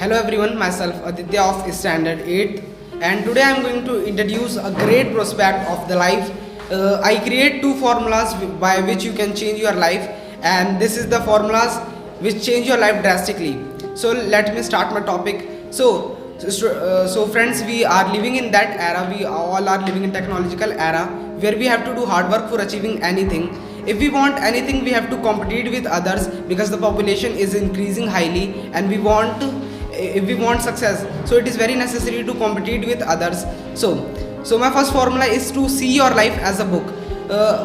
Hello everyone, myself Aditya of Standard 8, and today I am going to introduce a great prospect of the life. I create two formulas by which you can change your life, and this is the formulas which change your life drastically. So let me start my topic. So friends, we are living in that era. We all are living in technological era where we have to do hard work for achieving anything. If we want anything, we have to compete with others because the population is increasing highly, and if we want success, so it is very necessary to compete with others. So my first formula is to see your life as a book.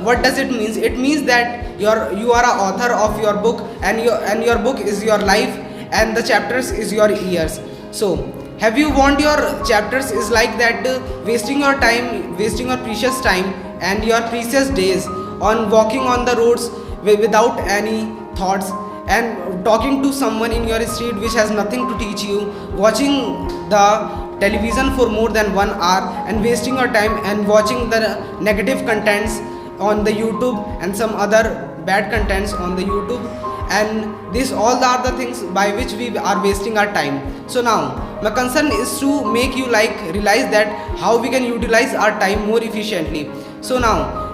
What does it mean? It means that you are a author of your book, and your book is your life, and the chapters is your years. So have you want your chapters is like that, wasting your time, wasting your precious time and your precious days on walking on the roads without any thoughts, and talking to someone in your street which has nothing to teach you, watching the television for more than 1 hour and wasting your time and watching the negative contents on the YouTube and some other bad contents on the YouTube, and these all are the things by which we are wasting our time. So now my concern is to make you realize that how we can utilize our time more efficiently. So now,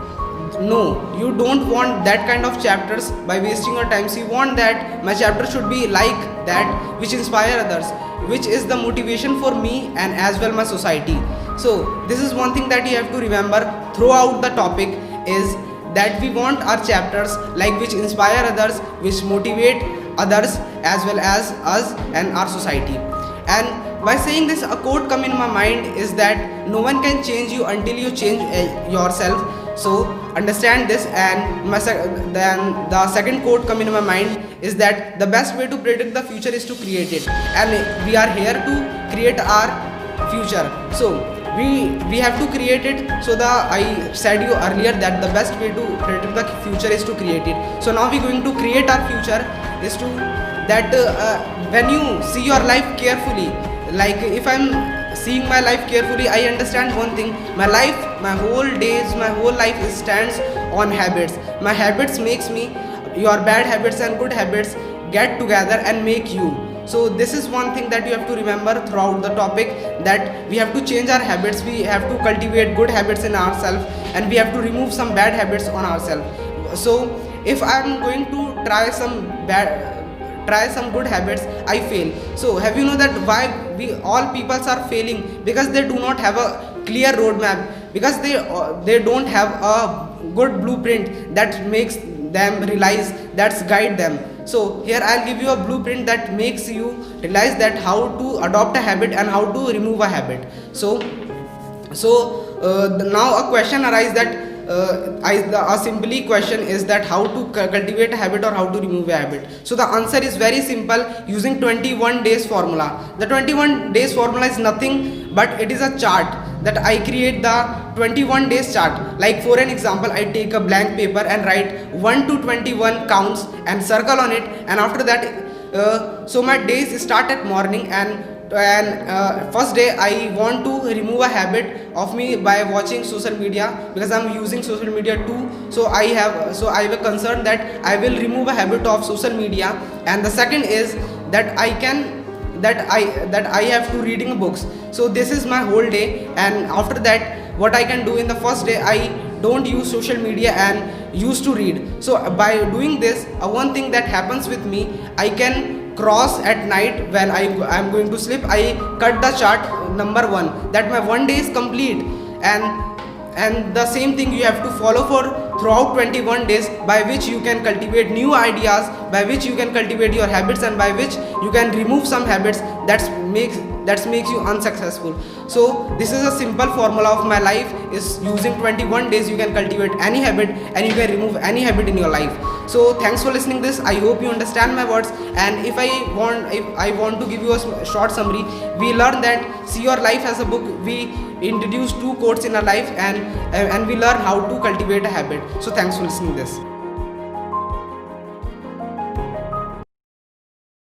no, you don't want that kind of chapters by wasting your time. So you want that my chapter should be like that, which inspire others, which is the motivation for me and as well my society. So this is one thing that you have to remember throughout the topic, is that we want our chapters like which inspire others, which motivate others as well as us and our society. And by saying this, a quote come in my mind is that no one can change you until you change yourself. So understand this. And then the second quote come in my mind is that the best way to predict the future is to create it, and we are here to create our future. So we have to create it. So I said you earlier that the best way to predict the future is to create it. So now we're going to create our future is to that when you see your life carefully, like if I'm seeing my life carefully, I understand one thing: my life, my whole days, my whole life stands on habits. My habits makes me, your bad habits and good habits get together and make you. So this is one thing that you have to remember throughout the topic, that we have to change our habits, we have to cultivate good habits in ourselves, and we have to remove some bad habits on ourselves. So if I'm going to try some good habits, I fail. So have you know that why we all peoples are failing? Because they do not have a clear roadmap, because they don't have a good blueprint that makes them realize, that's guide them. So here I'll give you a blueprint that makes you realize that how to adopt a habit and how to remove a habit. So now a question arises that a simply question is that how to cultivate a habit or how to remove a habit. So the answer is very simple, using 21 days formula. The 21 days formula is nothing but it is a chart that I create, the 21 days chart. Like for an example, I take a blank paper and write 1 to 21 counts and circle on it, and after that so my days start at morning, and first day I want to remove a habit of me by watching social media, because I'm using social media too. So I have a concern that I will remove a habit of social media. And the second is that I have to reading books. So this is my whole day, and after that what I can do in the first day, I don't use social media and used to read. So by doing this, one thing that happens with me, I can cross at night when I'm going to sleep. I cut the chart number 1, that my 1 day is complete. And the same thing you have to follow for throughout 21 days, by which you can cultivate new ideas, by which you can cultivate your habits, and by which you can remove some habits that makes you unsuccessful. So this is a simple formula of my life, is using 21 days you can cultivate any habit and you can remove any habit in your life. So thanks for listening this. I hope you understand my words, and if I want to give you a short summary, we learn that see your life as a book. We introduce 2 quotes in our life, and we learn how to cultivate a habit. So thanks for listening this.